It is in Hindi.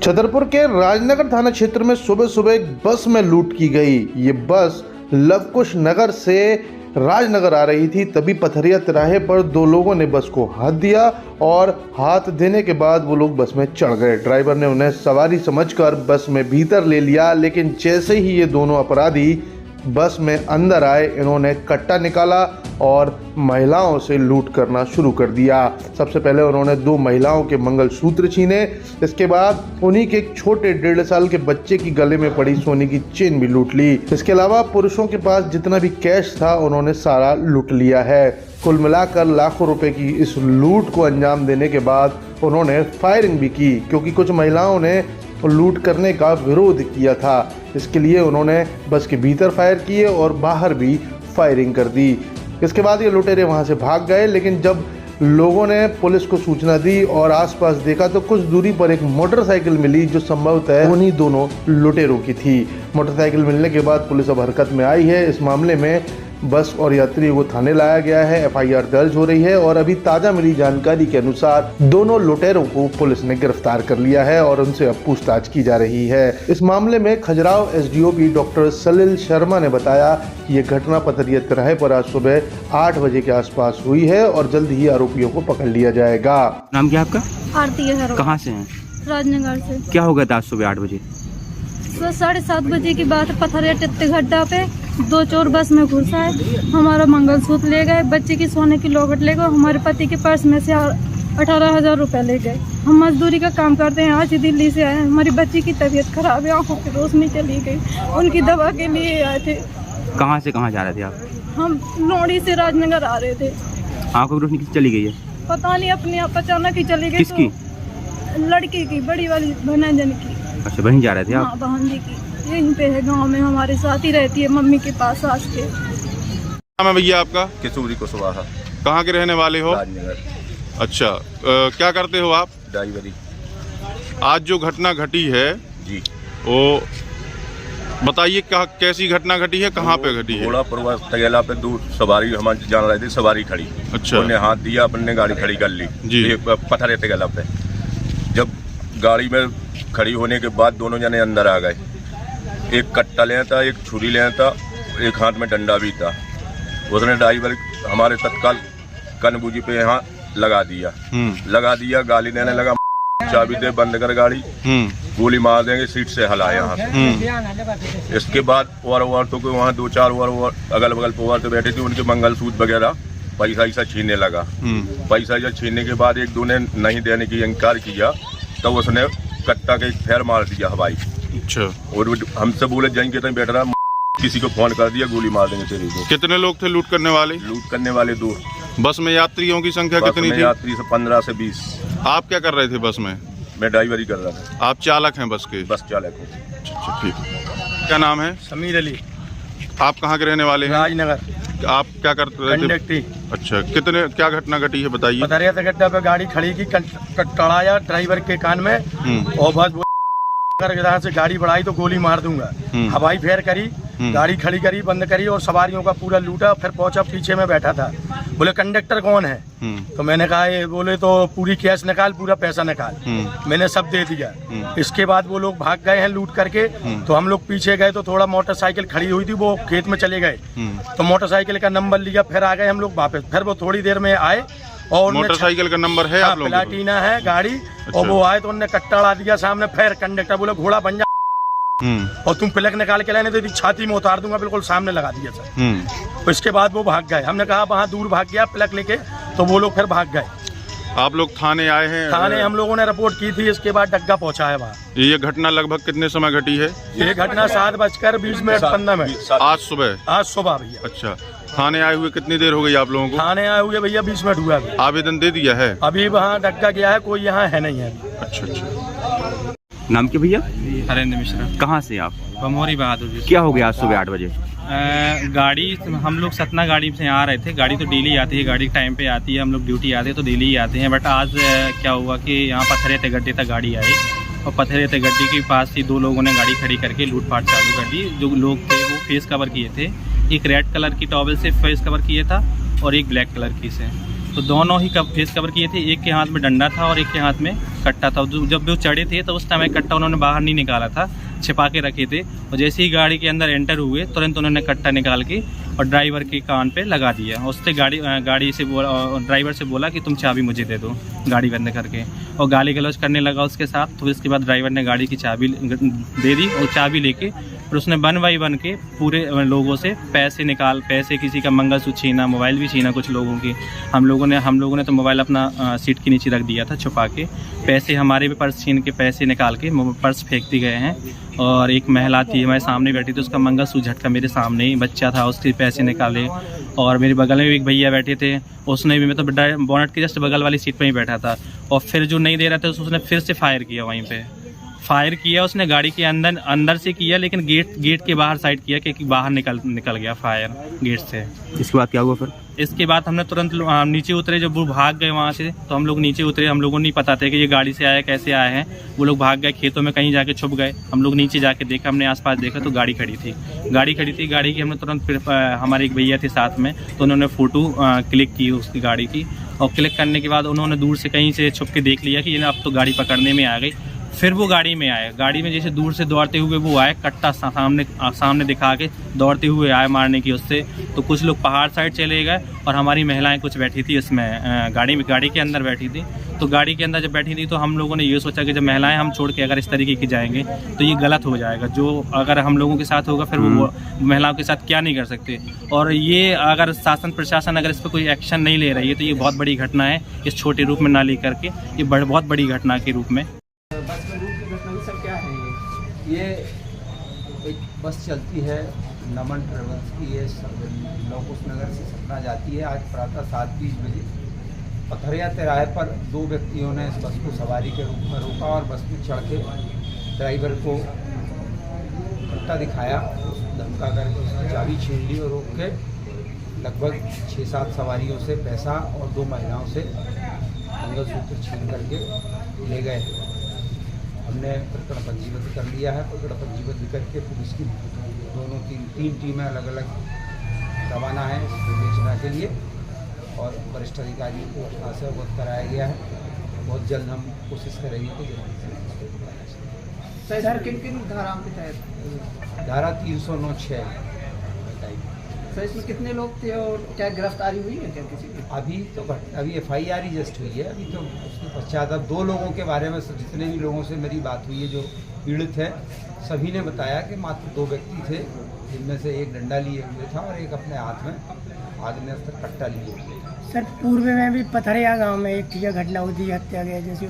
छतरपुर के राजनगर थाना क्षेत्र में सुबह सुबह एक बस में लूट की गई। ये बस लवकुश नगर से राजनगर आ रही थी। तभी पथरिया तिराहे पर दो लोगों ने बस को हाथ दिया और हाथ देने के बाद वो लोग बस में चढ़ गए। ड्राइवर ने उन्हें सवारी समझकर बस में भीतर ले लिया, लेकिन जैसे ही ये दोनों अपराधी बस में अंदर आए, इन्होंने कट्टा निकाला और महिलाओं से लूट करना शुरू कर दिया। सबसे पहले उन्होंने दो महिलाओं के मंगलसूत्र छीने। इसके बाद उन्हीं के एक छोटे 1.5 साल के बच्चे की गले में पड़ी सोने की चेन भी लूट ली। इसके अलावा पुरुषों के पास जितना भी कैश था उन्होंने सारा लूट लिया है। कुल मिलाकर लाखों रुपए की इस लूट को अंजाम देने के बाद उन्होंने फायरिंग भी की, क्योंकि कुछ महिलाओं ने लूट करने का विरोध किया था। इसके लिए उन्होंने बस के भीतर फायर किए और बाहर भी फायरिंग कर दी। इसके बाद ये लुटेरे वहां से भाग गए, लेकिन जब लोगों ने पुलिस को सूचना दी और आसपास देखा तो कुछ दूरी पर एक मोटरसाइकिल मिली, जो संभवतः उन्हीं दोनों लुटेरों की थी। मोटरसाइकिल मिलने के बाद पुलिस अब हरकत में आई है। इस मामले में बस और यात्री को थाने लाया गया है। FIR दर्ज हो रही है और अभी ताजा मिली जानकारी के अनुसार दोनों लुटेरों को पुलिस ने गिरफ्तार कर लिया है और उनसे अब पूछताछ की जा रही है। इस मामले में खजुराहो SDOP डॉक्टर सलिल शर्मा ने बताया कि ये घटना पथरिया तिराहे पर आज सुबह 8 बजे के आसपास हुई है और जल्द ही आरोपियों को पकड़ लिया जाएगा। नाम क्या आपका? आरती है। कहाँ से हैं? राजनगर से। क्या हो गया था आज सुबह 8 बजे? 7:30 बजे की बात है। पथरिया टित्ते गड्ढा पे दो चोर बस में घुस आए, हमारा मंगलसूत्र ले गए, बच्चे की सोने की लॉकेट ले गए, हमारे पति के पर्स में से 18,000 रुपए ले गए। हम मजदूरी का काम करते हैं, आज ही दिल्ली से आए हैं। हमारी बच्ची की तबीयत खराब है, आंखों की रोशनी चली गई, उनकी दवा के लिए आए थे। कहाँ से कहाँ जा रहे थे आप? हम लोहड़ी से राजनगर आ रहे थे। आंखों की रोशनी किस चली गई है? पता नहीं, अपने आप अचानक ही चली गई। किसकी? तो लड़की की, बड़ी वाली भनंजन की। अच्छा, वहीं जा रहे थे आप? हाँ, बहन जी की। यहीं पे है, गांव में हमारे साथ ही रहती है, मम्मी के पास सास के। नाम है भैया आपका? किशोरी कुशवाहा। कहाँ के रहने वाले हो? राजनगर। अच्छा, क्या करते हो आप? ड्राइवरी। आज जो घटना घटी है जी, वो बताइए, कैसी घटना घटी है, कहाँ पे घटी है? घोड़ा परवा तगेला पे दो सवारी हमारे जान रहे थे, सवारी खड़ी। अच्छा। उन्हें हाथ दिया, अपने गाड़ी खड़ी कर ली जी। पथरे तगेला पे। जब गाड़ी में खड़ी होने के बाद दोनों जने अंदर आ गए। एक कट्टा ले था, एक छुरी ले था, एक हाथ में डंडा भी था। उसने ड्राइवर हमारे तत्काल कनबूजी पे यहाँ लगा दिया, गाली देने लगा, चाबी दे, बंद कर गाड़ी, गोली मार देंगे, सीट से हला यहाँ से। इसके बाद और औरतों को वहाँ 2-4 और अगल बगल पे औरतें बैठी थी, उनके मंगलसूत्र वगैरह पैसा ऐसा छीनने लगा। पैसा ऐसा छीनने के बाद एक दो ने नहीं देने की इनकार किया, तब उसने कट्टा के फेर मार दिया हवाई। अच्छा। और हमसे बोले जाएंगे तो बैठ रहा, किसी को फोन कर दिया, गोली मार देंगे तेरे को। कितने लोग थे लूट करने वाले? लूट करने वाले 2। बस में यात्रियों की संख्या कितनी थी? यात्री से 15 से 20। आप क्या कर रहे थे बस में? मैं ड्राइवरी कर रहा था। आप चालक हैं बस के? बस चालक हूँ। अच्छा, ठीक है। क्या नाम है? समीर अली। आप कहाँ के रहने वाले हैं? राजनगर। आप क्या करते रहे थे? कंडक्टरी। अच्छा, क्या घटना घटी है बताइए? पथरिया गड्ढा पे गाड़ी खड़ी की, कड़ाया ड्राइवर के कान में और बस यहाँ से गाड़ी बढ़ाई तो गोली मार दूंगा। हवाई फेर करी, गाड़ी खड़ी करी, बंद करी और सवारियों का पूरा लूटा। फिर पहुंचा, पीछे में बैठा था, बोले कंडक्टर कौन है? तो मैंने कहा, ये बोले तो पूरी कैश निकाल, पूरा पैसा निकाल। मैंने सब दे दिया। इसके बाद वो लोग भाग गए हैं लूट करके। तो हम लोग पीछे गए तो थोड़ा मोटरसाइकिल खड़ी हुई थी, वो खेत में चले गए। तो मोटरसाइकिल का नंबर लिया, फिर आ गए हम लोग वापस। फिर वो थोड़ी देर में आए और मोटरसाइकिल का नंबर है आप लोगों के पास? प्लाटीना है गाड़ी। अच्छा। और वो आए तो उन्होंने कट्टा ला दिया सामने। फिर कंडक्टर बोले, घोड़ा बन जा और तुम प्लग निकाल के लाने, तो छाती में उतार दूंगा, बिल्कुल सामने लगा दिया सर। तो इसके बाद वो भाग गए। हमने कहा वहाँ दूर भाग गया प्लग लेके, तो वो लोग फिर भाग गए। आप लोग थाने आए हैं? थाने हम लोगों ने रिपोर्ट की थी, इसके बाद डग्गा पहुंचा है वहाँ। ये घटना लगभग कितने समय घटी है? ये घटना 7:20 आज सुबह? आज सुबह भैया। अच्छा, थाने आए हुए कितनी देर हो गई आप लोगों को? थाने आए हुए भैया 20 मिनट हुआ अभी। आवेदन दे दिया है? अभी वहाँ डग्गा गया है, कोई यहाँ है नहीं है। अच्छा अच्छा। नाम क्या भैया? हरेंद्र मिश्रा। कहाँ से आप? बमोरी बहादुर। क्या हो गया आज सुबह 8 बजे? गाड़ी, हम लोग सतना गाड़ी से आ रहे थे। गाड़ी तो डेली आती है, गाड़ी टाइम पे आती है, हम लोग ड्यूटी आते हैं तो डेली ही आते हैं। बट आज क्या हुआ कि यहाँ पथरे ते गड्ढे तक गाड़ी आई और पथरे ते गड्ढे के पास ही 2 लोगों ने गाड़ी खड़ी करके लूटपाट चालू कर दी। जो लोग थे वो फेस कवर किए थे, एक रेड कलर की टॉवल से फेस कवर किए था और एक ब्लैक कलर की से। तो दोनों ही फेस कवर किए थे। एक के हाथ में डंडा था और एक के हाथ में कट्टा था। जब वो चढ़े थे तो उस टाइम एक कट्टा उन्होंने बाहर नहीं निकाला था, छिपा के रखे थे, और जैसे ही गाड़ी के अंदर एंटर हुए तुरंत उन्होंने कट्टा निकाल के और ड्राइवर के कान पे लगा दिया। उससे गाड़ी से बोला, ड्राइवर से बोला कि तुम चाबी मुझे दे दो, गाड़ी बंद करके, और गाली गलौज करने लगा उसके साथ। तो इसके बाद ड्राइवर ने गाड़ी की चाबी दे दी, और चाबी लेके फिर उसने 1 बाय 1 के पूरे लोगों से पैसे किसी का मंगलसूत्र छीना, मोबाइल भी छीना कुछ लोगों की। हम लोगों ने तो मोबाइल अपना सीट के नीचे रख दिया था छुपा के। पैसे हमारे भी पर्स छीन के पैसे निकाल के पर्स फेंक दिए गए हैं। और एक महिला थी हमारे सामने बैठी थी, उसका मंगलसूत्र झटका मेरे सामने ही, बच्चा था, उसके पैसे निकाले। और मेरे बगल में भी एक भैया बैठे थे, उसने भी मतलब बोनट के जस्ट बगल वाली सीट पर ही बैठा था। और फिर जो नहीं दे रहा था उसने फिर से फायर किया, वहीं पे फायर किया उसने, गाड़ी के अंदर से किया, लेकिन गेट के बाहर साइड किया, क्योंकि बाहर निकल गया फायर गेट से। इसके बाद क्या हुआ फिर? इसके बाद हमने तुरंत नीचे उतरे। जब वो भाग गए वहाँ से तो हम लोग नीचे उतरे। हम लोगों को नहीं पता था कि ये गाड़ी से आया, कैसे आए हैं। वो लोग भाग गए, खेतों में कहीं जाके छुप गए। हम लोग नीचे जाके देखा, हमने आसपास देखा तो गाड़ी खड़ी थी। गाड़ी की हमने तुरंत फिर हमारे एक भैया थे साथ में, तो उन्होंने फ़ोटो क्लिक की उसकी गाड़ी की। और क्लिक करने के बाद उन्होंने दूर से कहीं से छुप के देख लिया कि अब तो गाड़ी पकड़ने में आ गई। फिर वो गाड़ी में आए, गाड़ी में जैसे दूर से दौड़ते हुए वो आए, कट्टा सामने दिखा के दौड़ते हुए आए मारने की उससे। तो कुछ लोग पहाड़ साइड चले गए, और हमारी महिलाएं कुछ बैठी थी इसमें गाड़ी के अंदर बैठी थी। तो गाड़ी के अंदर जब बैठी थी तो हम लोगों ने ये सोचा कि जब महिलाएं हम छोड़ के अगर इस तरीके की जाएंगे तो ये गलत हो जाएगा। जो अगर हम लोगों के साथ होगा फिर वो महिलाओं के साथ क्या नहीं कर सकते। और ये अगर शासन प्रशासन अगर इस पर कोई एक्शन नहीं ले रही है तो ये बहुत बड़ी घटना है, इस छोटे रूप में ना ले करके ये बहुत बड़ी घटना के रूप में। बस में रूट की घटना सर क्या है ये एक बस चलती है नमन ट्रेवल्स की, ये लवकुश नगर से सतना जाती है। आज प्रातः 7:20 बजे पथरिया तिराहे पर 2 व्यक्तियों ने इस बस को सवारी के रूप में रोका और बस में चढ़ के ड्राइवर को कट्टा दिखाया, धमका करके उसने चाबी छीन ली और रोक के लगभग 6-7 सवारियों से पैसा और 2 महिलाओं से मंगलसूत्र छीन करके ले गए। हमने प्रकरण पंजीबद्ध कर लिया है। प्रकरण पंजीबद्ध करके पुलिस की तीन टीमें अलग अलग रवाना हैं इस विवेचना के लिए, और वरिष्ठ अधिकारियों को घटना से अवगत कराया गया है। बहुत जल्द हम कोशिश करेंगे कि सर किन धाराओं के तहत? धारा 309(6) सर इसमें कितने लोग थे और क्या गिरफ्तारी हुई है क्या किसी की? अभी FIR ही जस्ट हुई है। अभी तो उसके पश्चात अब 2 लोगों के बारे में जितने भी लोगों से मेरी बात हुई है जो पीड़ित है, सभी ने बताया कि मात्र 2 व्यक्ति थे, जिनमें से एक डंडा लिए हुए था और एक अपने हाथ में आग्नेयास्त्र कट्टा लिए हुए था। सर पूर्व में भी पथरिया गांव में एक घटना हुई थी, हत्या गई जैसी